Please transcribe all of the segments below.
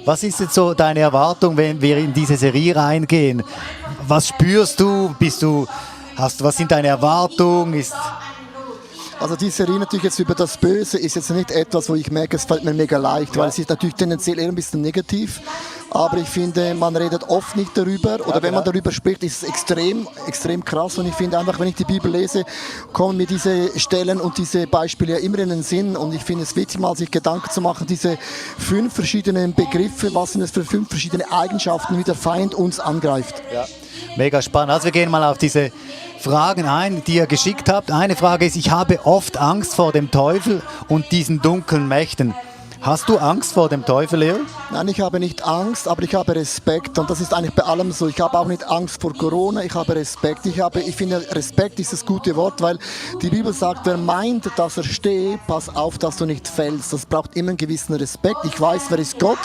Was ist jetzt so deine Erwartung, wenn wir in diese Serie reingehen? Was spürst du? Was sind deine Erwartungen? Also die Serie natürlich jetzt über das Böse ist jetzt nicht etwas, wo ich merke, es fällt mir mega leicht, weil es ist natürlich tendenziell eher ein bisschen negativ. Aber ich finde, man redet oft nicht darüber oder wenn man darüber spricht, ist es extrem krass. Und ich finde einfach, wenn ich die Bibel lese, kommen mir diese Stellen und diese Beispiele ja immer in den Sinn. Und ich finde es wichtig, mal sich Gedanken zu machen, diese 5 verschiedenen Begriffe, was sind es für 5 verschiedene Eigenschaften, wie der Feind uns angreift. Ja. Mega spannend. Also wir gehen mal auf diese Fragen ein, die ihr geschickt habt. Eine Frage ist, ich habe oft Angst vor dem Teufel und diesen dunklen Mächten. Hast du Angst vor dem Teufel, Leo? Nein, ich habe nicht Angst, aber ich habe Respekt. Und das ist eigentlich bei allem so. Ich habe auch nicht Angst vor Corona, ich habe Respekt. Ich finde, Respekt ist das gute Wort, weil die Bibel sagt, wer meint, dass er steht, pass auf, dass du nicht fällst. Das braucht immer einen gewissen Respekt. Ich weiß, wer ist Gott,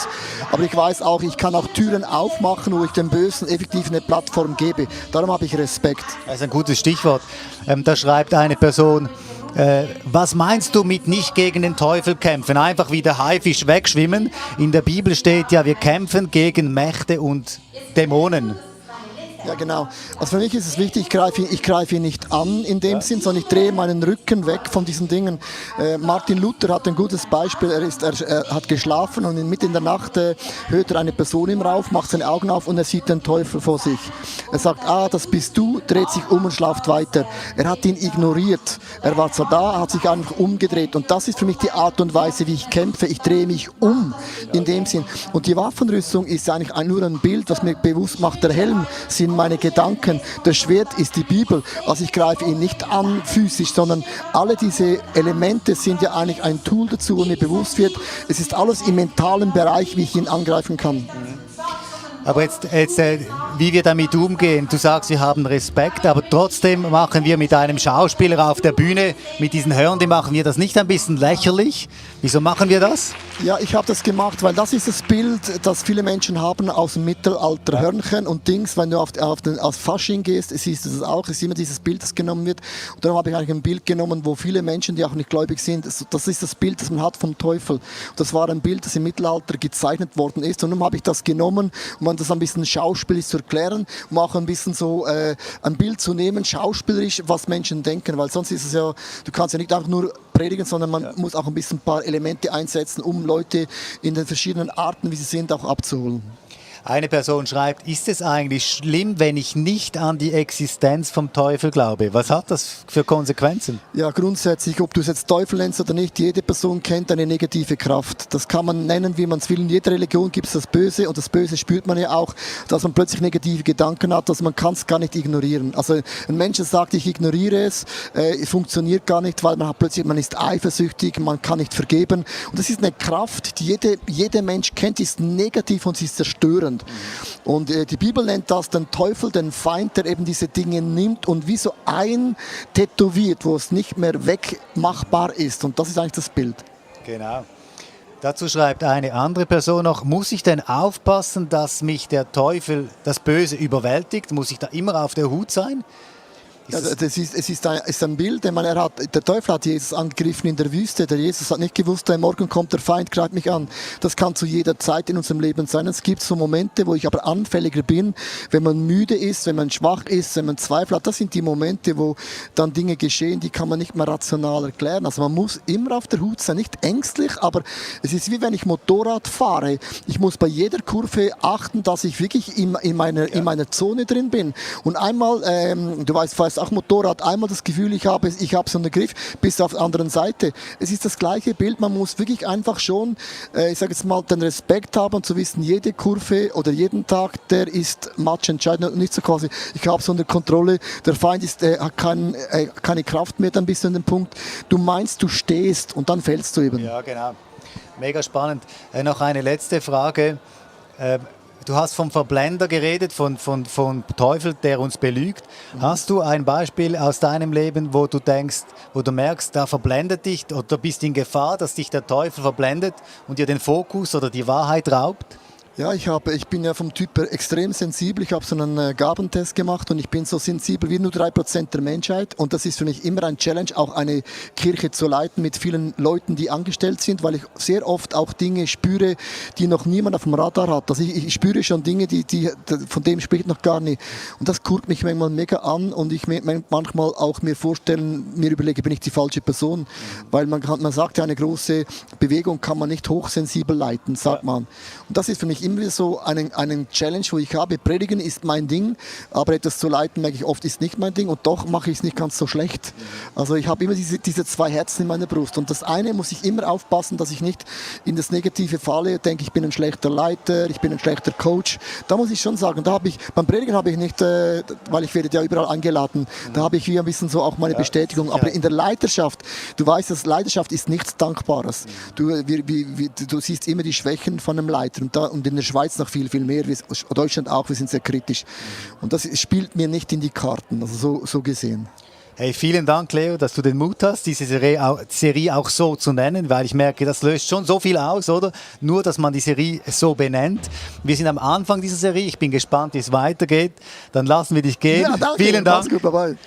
aber ich weiß auch, ich kann auch Türen aufmachen, wo ich dem Bösen effektiv eine Plattform gebe. Darum habe ich Respekt. Das ist ein gutes Stichwort. Da schreibt eine Person, was meinst du mit nicht gegen den Teufel kämpfen? Einfach wie der Haifisch wegschwimmen. In der Bibel steht ja, wir kämpfen gegen Mächte und Dämonen. Ja, genau. Also für mich ist es wichtig, ich greife ihn nicht an in dem Sinn, sondern ich drehe meinen Rücken weg von diesen Dingen. Martin Luther hat ein gutes Beispiel. Er hat geschlafen und mitten in der Nacht hört er eine Person im Raum, macht seine Augen auf und er sieht den Teufel vor sich. Er sagt, das bist du, dreht sich um und schlaft weiter. Er hat ihn ignoriert. Er war zwar da, hat sich einfach umgedreht. Und das ist für mich die Art und Weise, wie ich kämpfe. Ich drehe mich um in dem Sinn. Und die Waffenrüstung ist eigentlich nur ein Bild, was mir bewusst macht. Der Helm sind meine Gedanken. Das Schwert ist die Bibel. Also ich greife ihn nicht an physisch, sondern alle diese Elemente sind ja eigentlich ein Tool dazu, wo mir bewusst wird, es ist alles im mentalen Bereich, wie ich ihn angreifen kann. Aber jetzt wie wir damit umgehen, du sagst, wir haben Respekt, aber trotzdem machen wir mit einem Schauspieler auf der Bühne, mit diesen Hörnern, machen wir das nicht ein bisschen lächerlich? Wieso machen wir das? Ja, ich habe das gemacht, weil das ist das Bild, das viele Menschen haben aus dem Mittelalter. Hörnchen und Dings, wenn du auf Fasching gehst, siehst du das auch, es ist immer dieses Bild, das genommen wird. Und darum habe ich eigentlich ein Bild genommen, wo viele Menschen, die auch nicht gläubig sind, das ist das Bild, das man hat vom Teufel. Und das war ein Bild, das im Mittelalter gezeichnet worden ist. Und nun habe ich das genommen, um das ein bisschen schauspielerisch zu erklären, um auch ein bisschen so ein Bild zu nehmen, schauspielerisch, was Menschen denken. Weil sonst ist es ja, du kannst ja nicht einfach nur predigen, sondern man muss auch ein bisschen ein paar Elemente einsetzen, um Leute in den verschiedenen Arten, wie sie sind, auch abzuholen. Eine Person schreibt, ist es eigentlich schlimm, wenn ich nicht an die Existenz vom Teufel glaube? Was hat das für Konsequenzen? Ja, grundsätzlich, ob du es jetzt Teufel nennst oder nicht, jede Person kennt eine negative Kraft. Das kann man nennen, wie man es will. In jeder Religion gibt es das Böse und das Böse spürt man ja auch, dass man plötzlich negative Gedanken hat, dass man kann es gar nicht ignorieren. Also ein Mensch, der sagt, ich ignoriere es, funktioniert gar nicht, weil man ist eifersüchtig, man kann nicht vergeben. Und das ist eine Kraft, die jeder Mensch kennt, die ist negativ und sie ist zerstörend. Und die Bibel nennt das den Teufel, den Feind, der eben diese Dinge nimmt und wie so eintätowiert, wo es nicht mehr wegmachbar ist. Und das ist eigentlich das Bild. Genau. Dazu schreibt eine andere Person noch, muss ich denn aufpassen, dass mich der Teufel, das Böse überwältigt? Muss ich da immer auf der Hut sein? Ja, es ist ein Bild, der Teufel hat Jesus angegriffen in der Wüste. Der Jesus hat nicht gewusst, morgen kommt der Feind, greift mich an. Das kann zu jeder Zeit in unserem Leben sein. Es gibt so Momente, wo ich aber anfälliger bin, wenn man müde ist, wenn man schwach ist, wenn man Zweifel hat. Das sind die Momente, wo dann Dinge geschehen, die kann man nicht mehr rational erklären. Also man muss immer auf der Hut sein, nicht ängstlich, aber es ist wie wenn ich Motorrad fahre. Ich muss bei jeder Kurve achten, dass ich wirklich in meiner Zone drin bin. Und einmal, du weißt auch Motorrad, einmal das Gefühl, ich habe so einen Griff bis auf der anderen Seite. Es ist das gleiche Bild, man muss wirklich einfach schon, ich sage jetzt mal, den Respekt haben und zu wissen, jede Kurve oder jeden Tag, der ist matchentscheidend und nicht so quasi, ich habe so eine Kontrolle, der Feind hat keine Kraft mehr, dann bist du an dem Punkt, du meinst, du stehst und dann fällst du eben. Ja, genau. Mega spannend. Noch eine letzte Frage. Du hast vom Verblender geredet, von Teufel, der uns belügt. Hast du ein Beispiel aus deinem Leben, wo du denkst, wo du merkst, da verblendet dich oder du bist in Gefahr, dass dich der Teufel verblendet und dir den Fokus oder die Wahrheit raubt? Ja, ich bin ja vom Typ her extrem sensibel. Ich habe so einen Gabentest gemacht und ich bin so sensibel wie nur 3% der Menschheit. Und das ist für mich immer ein Challenge, auch eine Kirche zu leiten mit vielen Leuten, die angestellt sind, weil ich sehr oft auch Dinge spüre, die noch niemand auf dem Radar hat. Also ich spüre schon Dinge, von dem spricht noch gar nicht. Und das guckt mich manchmal mega an und ich manchmal auch mir vorstellen, mir überlege, bin ich die falsche Person? Weil man sagt ja, eine große Bewegung kann man nicht hochsensibel leiten, sagt man. Und das ist für mich immer wieder so einen Challenge, wo ich habe, Predigen ist mein Ding, aber etwas zu leiten, merke ich oft, ist nicht mein Ding und doch mache ich es nicht ganz so schlecht. Also ich habe immer diese zwei Herzen in meiner Brust und das eine muss ich immer aufpassen, dass ich nicht in das Negative falle, denke, ich bin ein schlechter Leiter, ich bin ein schlechter Coach. Da muss ich schon sagen, beim Predigen habe ich nicht, weil ich werde ja überall eingeladen, da habe ich wie ein bisschen so auch meine Bestätigung, aber in der Leiterschaft, du weißt, dass Leiterschaft ist nichts Dankbares. Du siehst immer die Schwächen von einem Leiter und in der Schweiz noch viel, viel mehr, Deutschland auch, wir sind sehr kritisch. Und das spielt mir nicht in die Karten, also so gesehen. Hey, vielen Dank, Leo, dass du den Mut hast, diese Serie auch so zu nennen, weil ich merke, das löst schon so viel aus, oder? Nur, dass man die Serie so benennt. Wir sind am Anfang dieser Serie, ich bin gespannt, wie es weitergeht. Dann lassen wir dich gehen. Ja, danke. Vielen Dank. Mach's gut, bye bye.